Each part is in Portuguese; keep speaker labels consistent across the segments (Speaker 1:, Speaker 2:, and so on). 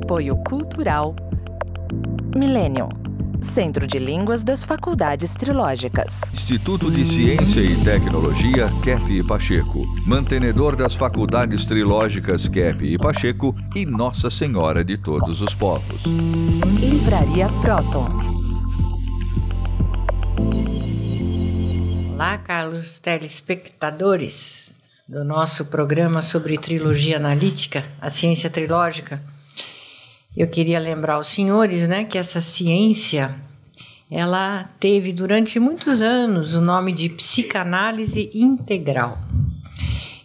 Speaker 1: Apoio Cultural Millennium, Centro de Línguas das Faculdades Trilógicas.
Speaker 2: Instituto de Ciência e Tecnologia Kepp e Pacheco, mantenedor das Faculdades Trilógicas Kepp e Pacheco e Nossa Senhora de Todos os Povos.
Speaker 1: Livraria Próton.
Speaker 3: Olá, caros telespectadores do nosso programa sobre trilogia analítica, a ciência trilógica. Eu queria lembrar aos senhores, que essa ciência, ela teve durante muitos anos o nome de psicanálise integral.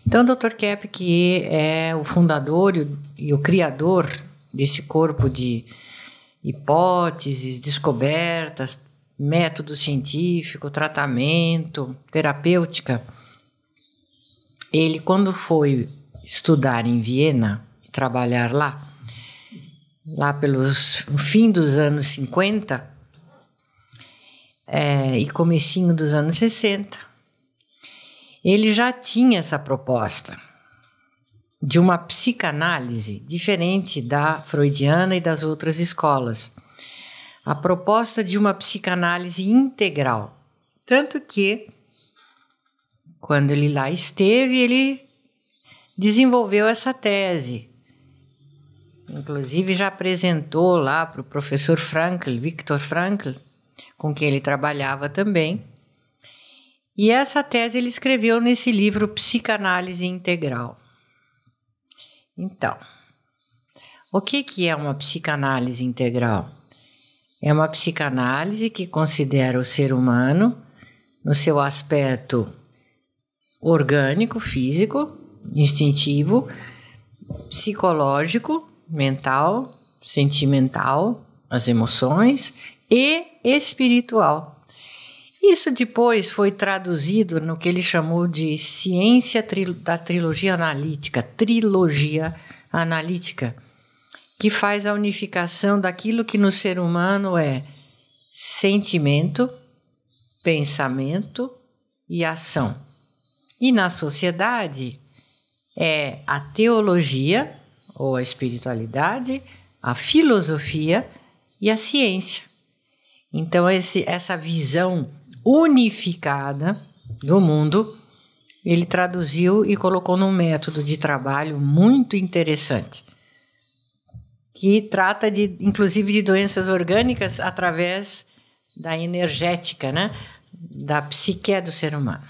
Speaker 3: Então, o Dr. Kepp, que é o fundador e o criador desse corpo de hipóteses, descobertas, método científico, tratamento, terapêutica, ele, quando foi estudar em Viena e trabalhar lá pelos fim dos anos 50 e comecinho dos anos 60, ele já tinha essa proposta de uma psicanálise diferente da freudiana e das outras escolas. A proposta de uma psicanálise integral. Tanto que, quando ele lá esteve, ele desenvolveu essa tese. Inclusive, já apresentou lá para o professor Frankl, Viktor Frankl, com quem ele trabalhava também. E essa tese ele escreveu nesse livro Psicanálise Integral. Então, o que é uma psicanálise integral? É uma psicanálise que considera o ser humano no seu aspecto orgânico, físico, instintivo, psicológico, mental, sentimental, as emoções e espiritual. Isso depois foi traduzido no que ele chamou de ciência da trilogia analítica, que faz a unificação daquilo que no ser humano é sentimento, pensamento e ação. E na sociedade é a teologia, ou a espiritualidade, a filosofia e a ciência. Então, essa visão unificada do mundo, ele traduziu e colocou num método de trabalho muito interessante, que trata inclusive de doenças orgânicas através da energética, da psique do ser humano.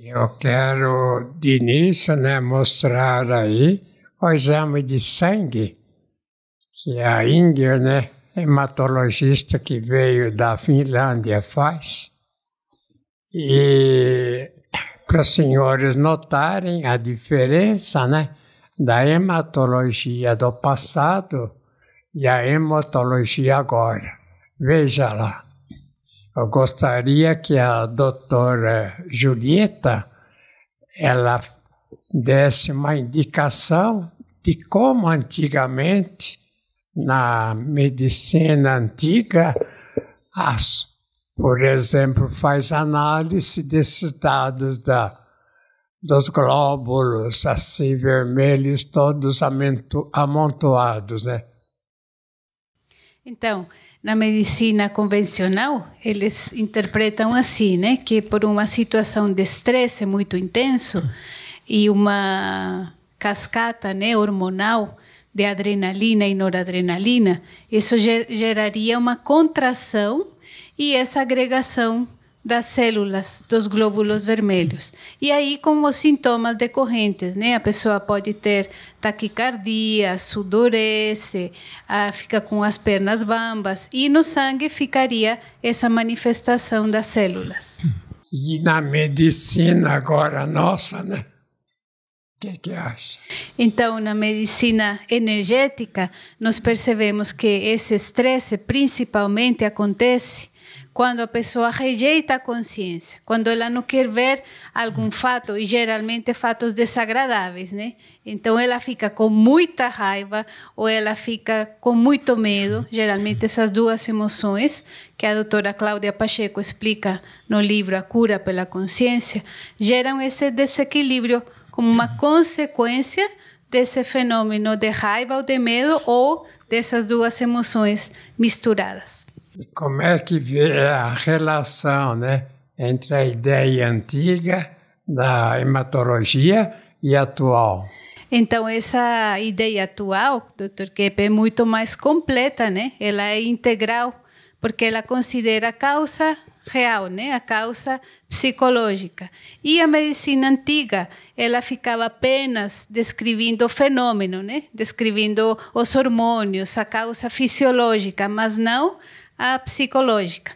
Speaker 4: Eu quero, de início, mostrar aí o exame de sangue que a Inger, hematologista que veio da Finlândia, faz. E para os senhores notarem a diferença, da hematologia do passado e a hematologia agora. Veja lá. Eu gostaria que a doutora Julieta, ela desse uma indicação de como antigamente, na medicina antiga, por exemplo, faz análise desses dados dos glóbulos, assim, vermelhos, todos amontoados,
Speaker 5: Então, na medicina convencional, eles interpretam assim, que por uma situação de estresse muito intenso e uma cascata hormonal de adrenalina e noradrenalina, isso geraria uma contração e essa agregação das células dos glóbulos vermelhos. E aí, com os sintomas decorrentes, a pessoa pode ter taquicardia, sudorece, fica com as pernas bambas, e no sangue ficaria essa manifestação das células.
Speaker 4: E na medicina agora nossa, O que acha?
Speaker 5: Então, na medicina energética, nós percebemos que esse estresse principalmente acontece quando a pessoa rejeita a consciência, quando ela não quer ver algum fato, e geralmente fatos desagradáveis, Então, ela fica com muita raiva ou ela fica com muito medo, geralmente essas duas emoções, que a doutora Cláudia Pacheco explica no livro A Cura pela Consciência, geram esse desequilíbrio como uma consequência desse fenômeno de raiva ou de medo ou dessas duas emoções misturadas.
Speaker 4: E como é que vê a relação, né, entre a ideia antiga da hematologia e atual?
Speaker 5: Então, essa ideia atual, Dr. Keppe, é muito mais completa, né? Ela é integral, porque ela considera a causa real, né? A causa psicológica. E a medicina antiga, ela ficava apenas descrevendo o fenômeno, né? Descrevendo os hormônios, a causa fisiológica, mas não a psicológica.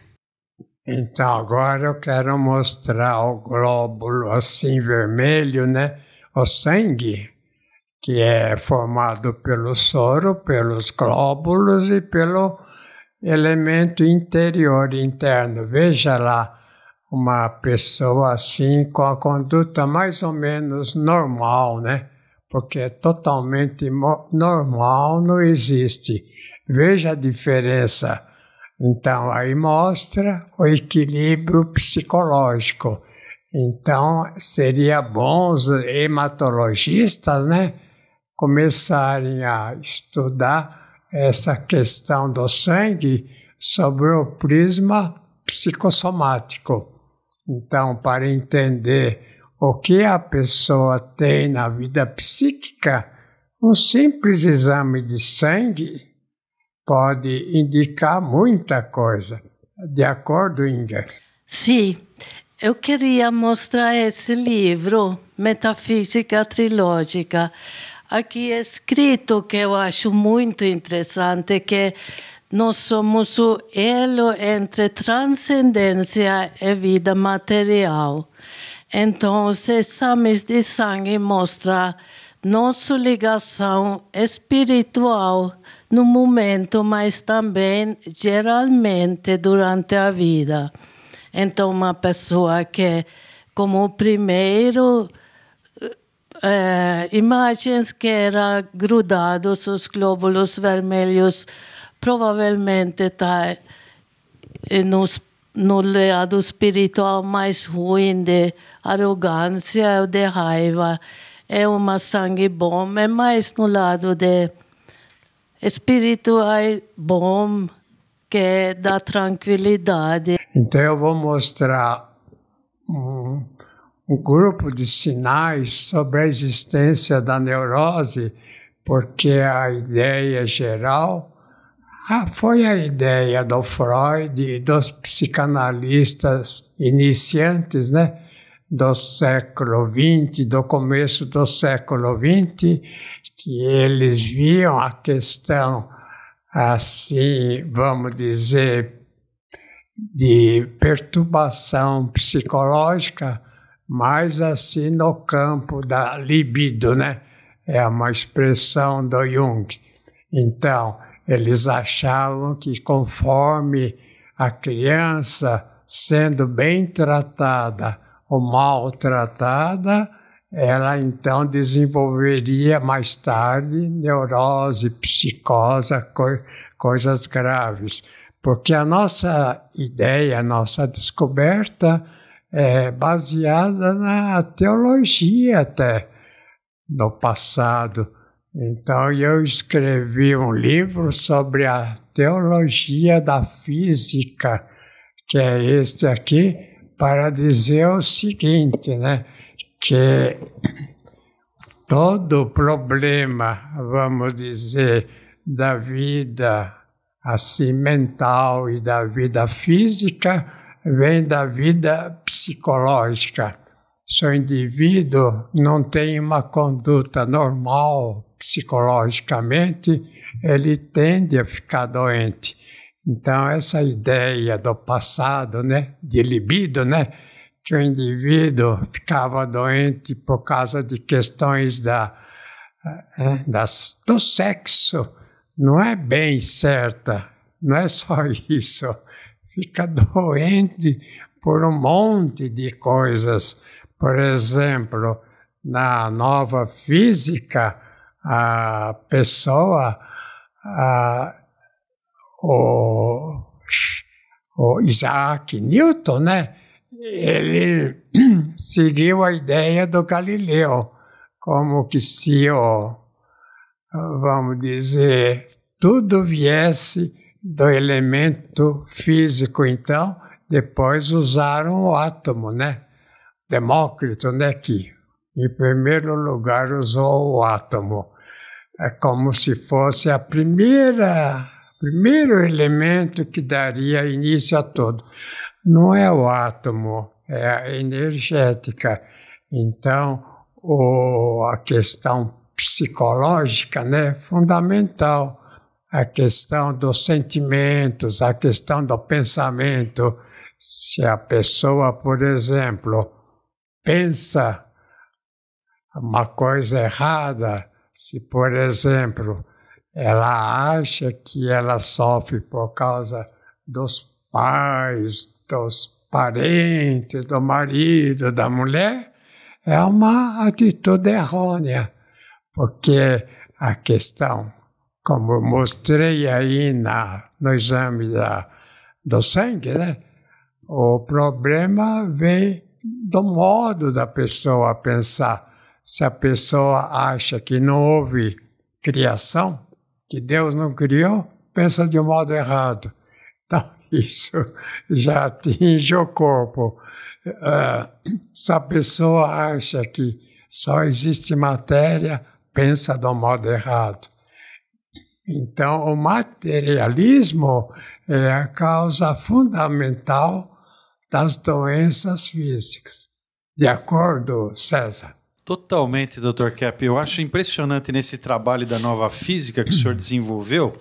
Speaker 4: Então, agora eu quero mostrar o glóbulo assim vermelho, né? O sangue, que é formado pelo soro, pelos glóbulos e pelo elemento interior, interno. Veja lá uma pessoa assim com a conduta mais ou menos normal, né? Porque totalmente normal não existe. Veja a diferença. Então, aí mostra o equilíbrio psicológico. Então, seria bom os hematologistas, né, começarem a estudar essa questão do sangue sobre o prisma psicossomático. Então, para entender o que a pessoa tem na vida psíquica, um simples exame de sangue pode indicar muita coisa. De acordo, Inga?
Speaker 6: Sim, eu queria mostrar esse livro, Metafísica Trilógica. Aqui é escrito, que eu acho muito interessante, que nós somos o elo entre transcendência e vida material. Então, os exames de sangue mostram nossa ligação espiritual no momento, mas também geralmente durante a vida. Então, uma pessoa que, como primeiro, imagens que eram grudados os glóbulos vermelhos, provavelmente está no lado espiritual mais ruim de arrogância ou de raiva. É uma sangue bom, é mais no lado de espiritual bom, que dá tranquilidade.
Speaker 4: Então eu vou mostrar um grupo de sinais sobre a existência da neurose, porque a ideia geral foi a ideia do Freud e dos psicanalistas iniciantes, né, do século XX, do começo do século XX, que eles viam a questão, assim, vamos dizer, de perturbação psicológica, mas assim no campo da libido, né? É uma expressão do Jung. Então, eles achavam que conforme a criança sendo bem tratada ou maltratada, ela então desenvolveria mais tarde neurose, psicose, coisas graves. Porque a nossa ideia, a nossa descoberta é baseada na teologia até do passado. Então eu escrevi um livro sobre a teologia da física, que é este aqui, para dizer o seguinte, né? Que todo problema, vamos dizer, da vida assim mental e da vida física vem da vida psicológica. Se o indivíduo não tem uma conduta normal psicologicamente, ele tende a ficar doente. Então essa ideia do passado, né, de libido, né, que o indivíduo ficava doente por causa de questões do sexo, não é bem certa, não é só isso. Fica doente por um monte de coisas. Por exemplo, na nova física, a pessoa, o Isaac Newton, né? Ele seguiu a ideia do Galileu, como que se o vamos dizer, tudo viesse do elemento físico, então, depois usaram o átomo, né? Demócrito, né, que em primeiro lugar usou o átomo. É como se fosse primeiro elemento que daria início a tudo. Não é o átomo, é a energética. Então, a questão psicológica, né, fundamental. A questão dos sentimentos, a questão do pensamento. Se a pessoa, por exemplo, pensa uma coisa errada, se, por exemplo, ela acha que ela sofre por causa dos pais, dos parentes, do marido, da mulher, é uma atitude errônea, porque a questão, como eu mostrei aí no exame do sangue, né? O problema vem do modo da pessoa pensar. Se a pessoa acha que não houve criação, que Deus não criou, pensa de um modo errado. Então, isso já atinge o corpo. Se a pessoa acha que só existe matéria, pensa do modo errado. Então, o materialismo é a causa fundamental das doenças físicas. De acordo, César?
Speaker 7: Totalmente, Dr. Kepp. Eu acho impressionante nesse trabalho da nova física que o senhor desenvolveu,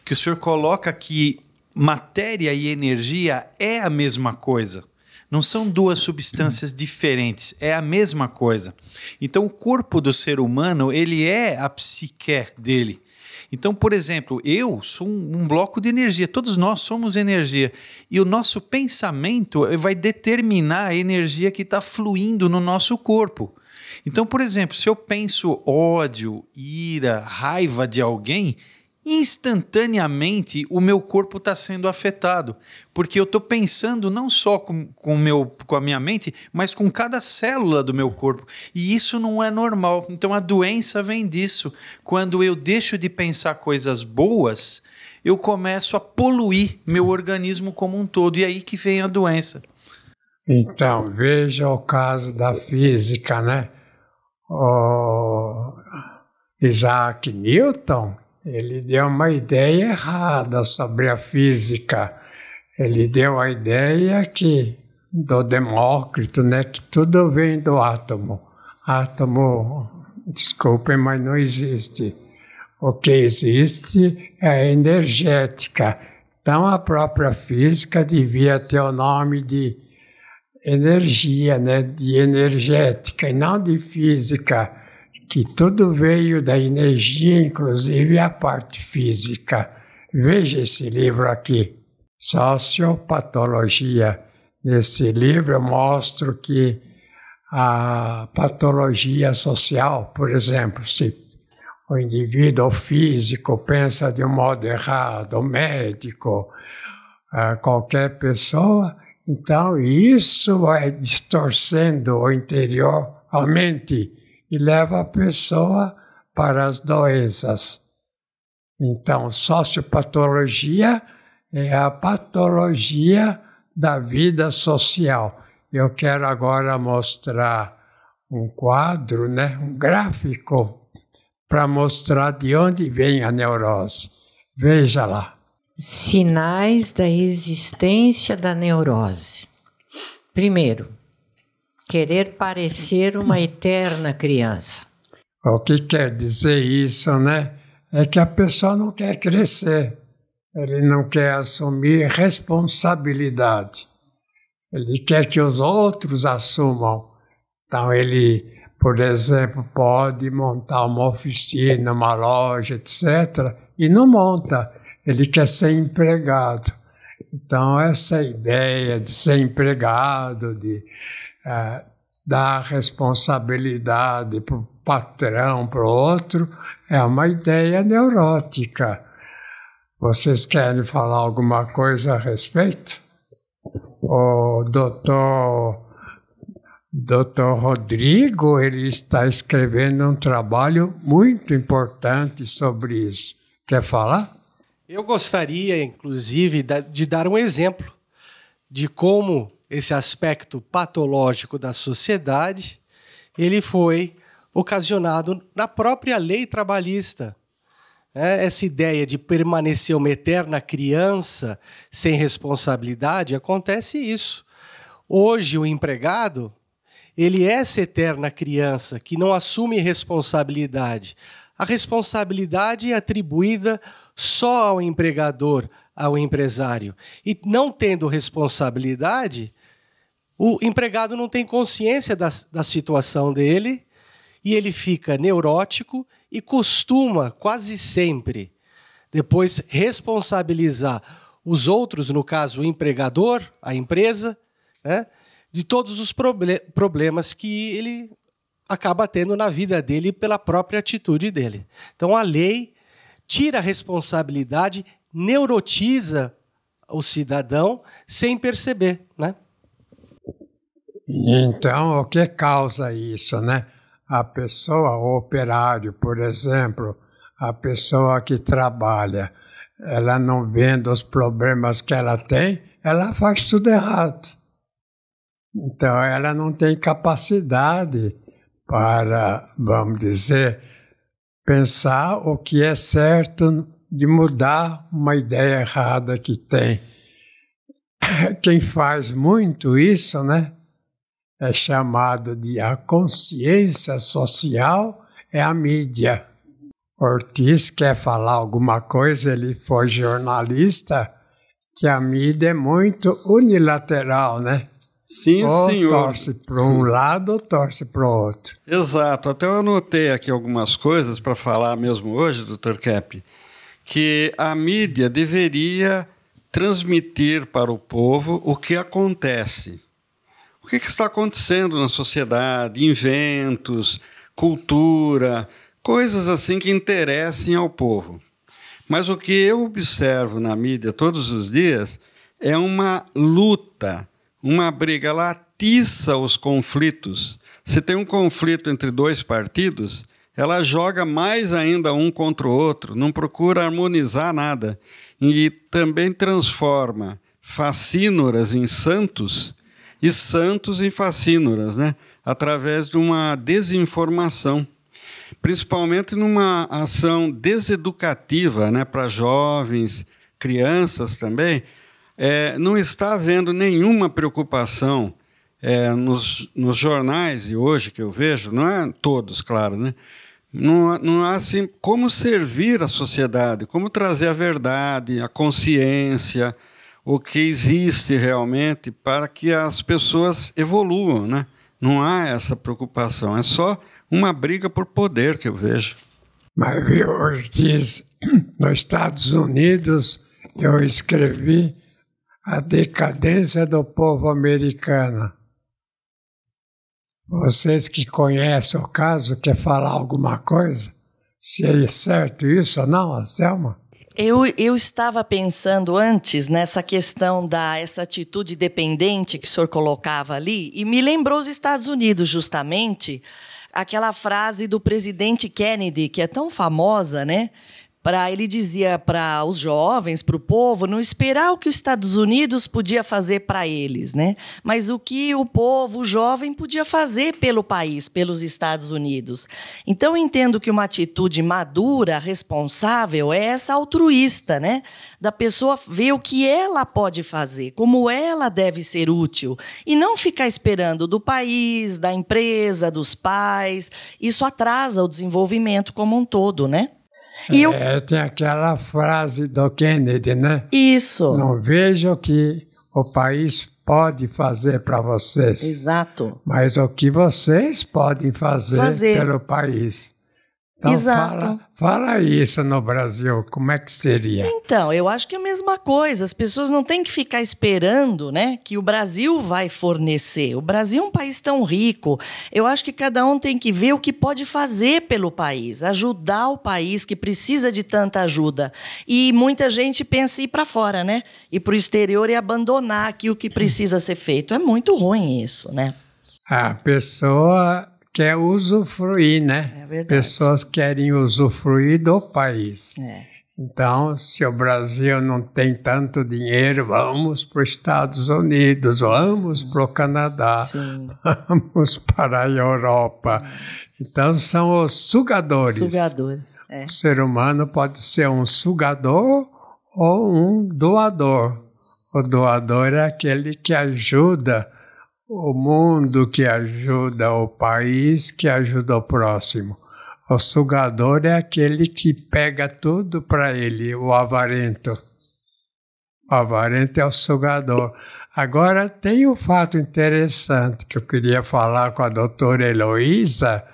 Speaker 7: que o senhor coloca que matéria e energia é a mesma coisa. Não são duas substâncias diferentes, é a mesma coisa. Então, o corpo do ser humano, ele é a psique dele. Então, por exemplo, eu sou um bloco de energia, todos nós somos energia. E o nosso pensamento vai determinar a energia que está fluindo no nosso corpo. Então, por exemplo, se eu penso ódio, ira, raiva de alguém, instantaneamente o meu corpo está sendo afetado, porque eu estou pensando não só com a minha mente, mas com cada célula do meu corpo, e isso não é normal. Então a doença vem disso. Quando eu deixo de pensar coisas boas, eu começo a poluir meu organismo como um todo, e aí que vem a doença.
Speaker 4: Então, veja o caso da física, né? O Isaac Newton, ele deu uma ideia errada sobre a física. Ele deu a ideia do Demócrito, né, que tudo vem do átomo. Átomo, desculpem, mas não existe. O que existe é a energética. Então, a própria física devia ter o nome de energia, né, de energética, e não de física, que tudo veio da energia, inclusive a parte física. Veja esse livro aqui, Sociopatologia. Nesse livro eu mostro que a patologia social, por exemplo, se o indivíduo físico pensa de um modo errado, o médico, qualquer pessoa, então isso vai distorcendo o interior, a mente, e leva a pessoa para as doenças. Então, sociopatologia é a patologia da vida social. Eu quero agora mostrar um quadro, né, um gráfico, para mostrar de onde vem a neurose. Veja lá.
Speaker 3: Sinais da existência da neurose. Primeiro, querer parecer uma eterna criança.
Speaker 4: O que quer dizer isso, né? É que a pessoa não quer crescer. Ele não quer assumir responsabilidade. Ele quer que os outros assumam. Então ele, por exemplo, pode montar uma oficina, uma loja, etc. E não monta. Ele quer ser empregado. Então essa ideia de ser empregado, de dar responsabilidade para o patrão, para o outro, é uma ideia neurótica. Vocês querem falar alguma coisa a respeito? O doutor Dr. Rodrigo, ele está escrevendo um trabalho muito importante sobre isso. Quer falar?
Speaker 8: Eu gostaria, inclusive, de dar um exemplo de como esse aspecto patológico da sociedade ele foi ocasionado na própria lei trabalhista. Essa ideia de permanecer uma eterna criança sem responsabilidade, acontece isso. Hoje, o empregado, ele é essa eterna criança que não assume responsabilidade. A responsabilidade é atribuída só ao empregador, ao empresário. E não tendo responsabilidade, o empregado não tem consciência da situação dele e ele fica neurótico e costuma, quase sempre, depois responsabilizar os outros, no caso o empregador, a empresa, né, de todos os problemas que ele acaba tendo na vida dele pela própria atitude dele. Então, a lei tira a responsabilidade, neurotiza o cidadão sem perceber, né?
Speaker 4: Então, o que causa isso, né? A pessoa, o operário, por exemplo, a pessoa que trabalha, ela não vendo os problemas que ela tem, ela faz tudo errado. Então, ela não tem capacidade para, vamos dizer, pensar o que é certo de mudar uma ideia errada que tem. Quem faz muito isso, né? É chamado de a consciência social, é a mídia. Ortiz quer falar alguma coisa, ele foi jornalista, que a mídia é muito unilateral, né?
Speaker 9: Sim,
Speaker 4: ou
Speaker 9: senhor.
Speaker 4: Torce para um lado ou torce para o outro.
Speaker 9: Exato. Até eu anotei aqui algumas coisas para falar mesmo hoje, Dr. Kepp, que a mídia deveria transmitir para o povo o que acontece. O que está acontecendo na sociedade, inventos, cultura, coisas assim que interessem ao povo. Mas o que eu observo na mídia todos os dias é uma luta, uma briga, ela atiça os conflitos. Se tem um conflito entre dois partidos, ela joga mais ainda um contra o outro, não procura harmonizar nada. E também transforma facínoras em santos e santos em facínoras, né? Através de uma desinformação, principalmente numa ação deseducativa, né? Para jovens, crianças também. Não está havendo nenhuma preocupação nos jornais de hoje que eu vejo, não é todos, claro, né? Não há assim como servir a sociedade, como trazer a verdade, a consciência, o que existe realmente para que as pessoas evoluam, né? Não há essa preocupação, é só uma briga por poder que eu vejo.
Speaker 4: Mas, viu, Ortiz, nos Estados Unidos eu escrevi A Decadência do Povo Americano. Vocês que conhecem o caso, quer falar alguma coisa? Se é certo isso ou não, Anselma?
Speaker 10: Eu estava pensando antes nessa questão essa atitude dependente que o senhor colocava ali, e me lembrou os Estados Unidos, justamente, aquela frase do presidente Kennedy, que é tão famosa, né? Ele dizia para os jovens, para o povo, não esperar o que os Estados Unidos podia fazer para eles, né? Mas o que o povo, o jovem, podia fazer pelo país, pelos Estados Unidos. Então, eu entendo que uma atitude madura, responsável, é essa altruísta, né? Da pessoa ver o que ela pode fazer, como ela deve ser útil, e não ficar esperando do país, da empresa, dos pais. Isso atrasa o desenvolvimento como um todo, né?
Speaker 4: Tem aquela frase do Kennedy, né?
Speaker 10: Isso.
Speaker 4: Não vejo o que o país pode fazer para vocês.
Speaker 10: Exato.
Speaker 4: Mas o que vocês podem fazer pelo país. Então,
Speaker 10: exato.
Speaker 4: Fala isso no Brasil, como é que seria?
Speaker 10: Então, eu acho que é a mesma coisa. As pessoas não têm que ficar esperando, né, que o Brasil vai fornecer. O Brasil é um país tão rico. Eu acho que cada um tem que ver o que pode fazer pelo país, ajudar o país que precisa de tanta ajuda. E muita gente pensa em ir para fora, né? Ir para o exterior e abandonar aqui o que precisa ser feito. É muito ruim isso, né?
Speaker 4: A pessoa quer usufruir, né?
Speaker 10: É verdade.
Speaker 4: Pessoas querem usufruir do país.
Speaker 10: É.
Speaker 4: Então, se o Brasil não tem tanto dinheiro, vamos para os Estados Unidos, vamos para o Canadá,
Speaker 10: Sim.
Speaker 4: vamos para a Europa. Então, são os sugadores.
Speaker 10: Sugadores. É.
Speaker 4: O ser humano pode ser um sugador ou um doador. O doador é aquele que ajuda o mundo, que ajuda o país, que ajuda o próximo. O sugador é aquele que pega tudo para ele, o avarento. O avarento é o sugador. Agora, tem um fato interessante que eu queria falar com a doutora Heloísa,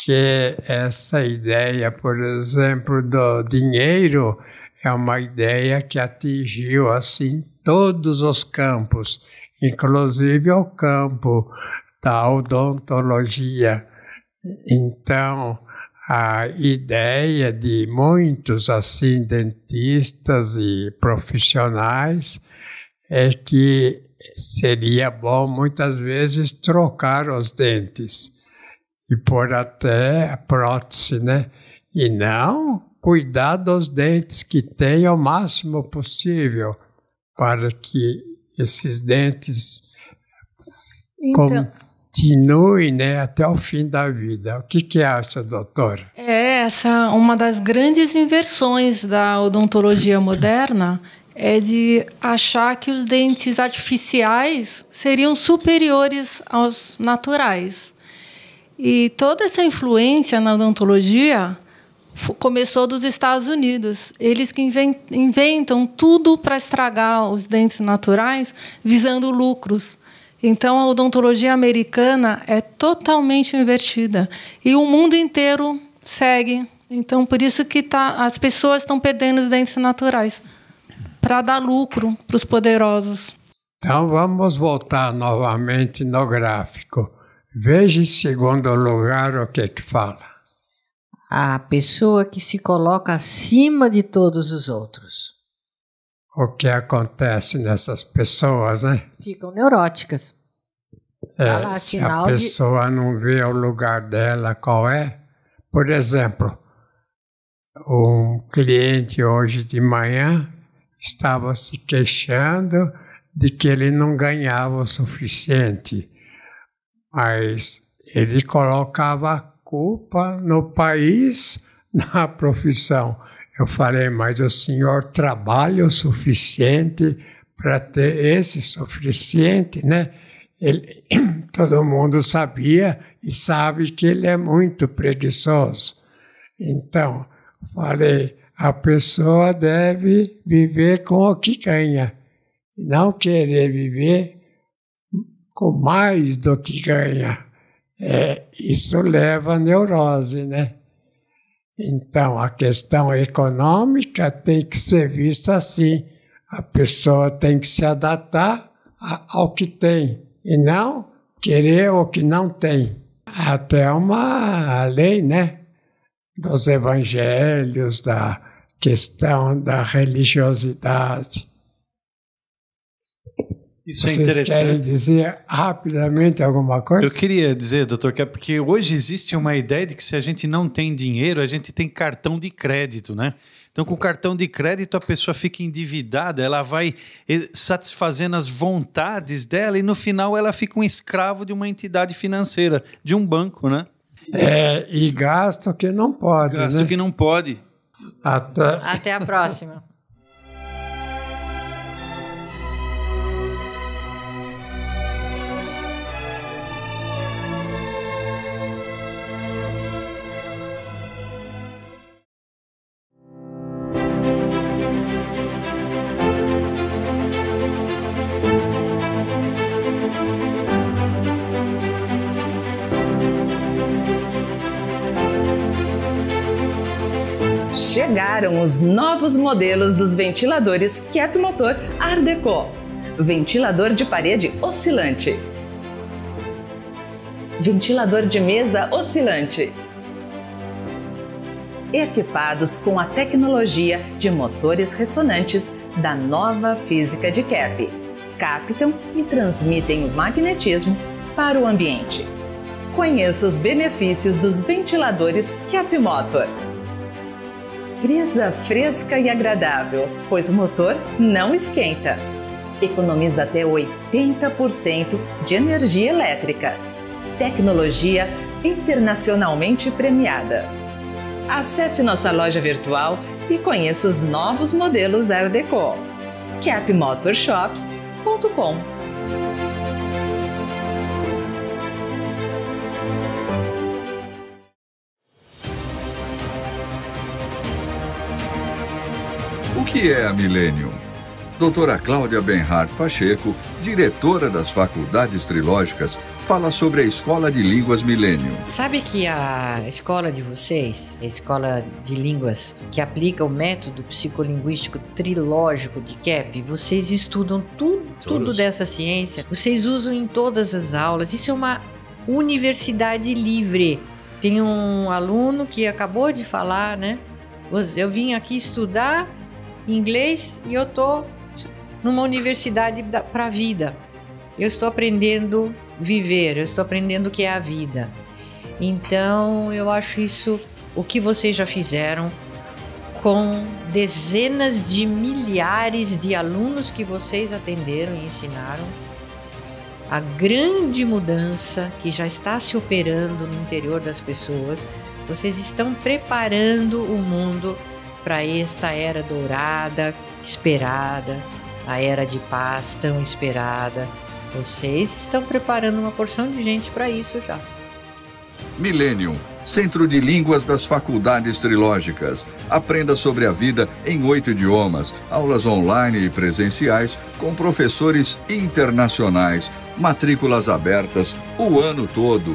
Speaker 4: que essa ideia, por exemplo, do dinheiro, é uma ideia que atingiu, assim, todos os campos, inclusive o campo da odontologia. Então, a ideia de muitos, assim, dentistas e profissionais é que seria bom, muitas vezes, trocar os dentes e pôr até a prótese, né? E não cuidar dos dentes que tem o máximo possível para que esses dentes continue, né, até o fim da vida. O que acha, doutora?
Speaker 11: Essa é uma das grandes inversões da odontologia moderna, é de achar que os dentes artificiais seriam superiores aos naturais. E toda essa influência na odontologia começou dos Estados Unidos. Eles que inventam tudo para estragar os dentes naturais, visando lucros. Então, a odontologia americana é totalmente invertida. E o mundo inteiro segue. Então, por isso que as pessoas estão perdendo os dentes naturais, para dar lucro para os poderosos.
Speaker 4: Então, vamos voltar novamente no gráfico. Veja, em segundo lugar, o que fala.
Speaker 3: A pessoa que se coloca acima de todos os outros.
Speaker 4: O que acontece nessas pessoas, né?
Speaker 3: Ficam neuróticas.
Speaker 4: Se a pessoa não vê o lugar dela, qual é? Por exemplo, um cliente hoje de manhã estava se queixando de que ele não ganhava o suficiente, mas ele colocava a culpa no país, na profissão. Eu falei, mas o senhor trabalha o suficiente para ter esse suficiente, né? Todo mundo sabia e sabe que ele é muito preguiçoso. Então, falei, a pessoa deve viver com o que ganha e não querer viver com mais do que ganha. Isso leva à neurose, né? Então, a questão econômica tem que ser vista assim. A pessoa tem que se adaptar ao que tem e não querer o que não tem. Até uma lei, né? Dos evangelhos, da questão da religiosidade.
Speaker 7: Isso é
Speaker 4: Vocês
Speaker 7: interessante.
Speaker 4: querem dizer rapidamente alguma coisa?
Speaker 7: Eu queria dizer, doutor, que é porque hoje existe uma ideia de que se a gente não tem dinheiro, a gente tem cartão de crédito, né? Então, com o cartão de crédito, a pessoa fica endividada, ela vai satisfazendo as vontades dela e, no final, ela fica um escravo de uma entidade financeira, de um banco, né?
Speaker 4: E gasto que não pode,
Speaker 7: Gasto
Speaker 4: né?
Speaker 7: que não pode.
Speaker 3: Até a próxima.
Speaker 1: Chegaram os novos modelos dos ventiladores Cap Motor Art Deco. Ventilador de parede oscilante. Ventilador de mesa oscilante. Equipados com a tecnologia de motores ressonantes da nova física de Cap. Captam e transmitem o magnetismo para o ambiente. Conheça os benefícios dos ventiladores Capmotor. Brisa fresca e agradável, pois o motor não esquenta. Economiza até 80% de energia elétrica. Tecnologia internacionalmente premiada. Acesse nossa loja virtual e conheça os novos modelos Art Deco. capmotorshop.com.
Speaker 2: O que é a Millennium? Doutora Cláudia Benhart Pacheco, diretora das Faculdades Trilógicas, fala sobre a Escola de Línguas Millennium.
Speaker 3: Sabe que a escola de vocês, a escola de línguas que aplica o método psicolinguístico trilógico de CAP, vocês estudam tudo dessa ciência, vocês usam em todas as aulas. Isso é uma universidade livre. Tem um aluno que acabou de falar, né? Eu vim aqui estudar inglês e eu tô numa universidade para a vida. Eu estou aprendendo a viver, eu estou aprendendo o que é a vida. Então, eu acho isso o que vocês já fizeram com dezenas de milhares de alunos que vocês atenderam e ensinaram. A grande mudança que já está se operando no interior das pessoas. Vocês estão preparando o mundo para esta era dourada, esperada, a era de paz tão esperada. Vocês estão preparando uma porção de gente para isso já.
Speaker 2: Millennium, Centro de Línguas das Faculdades Trilógicas. Aprenda sobre a vida em 8 idiomas, aulas online e presenciais com professores internacionais, matrículas abertas o ano todo.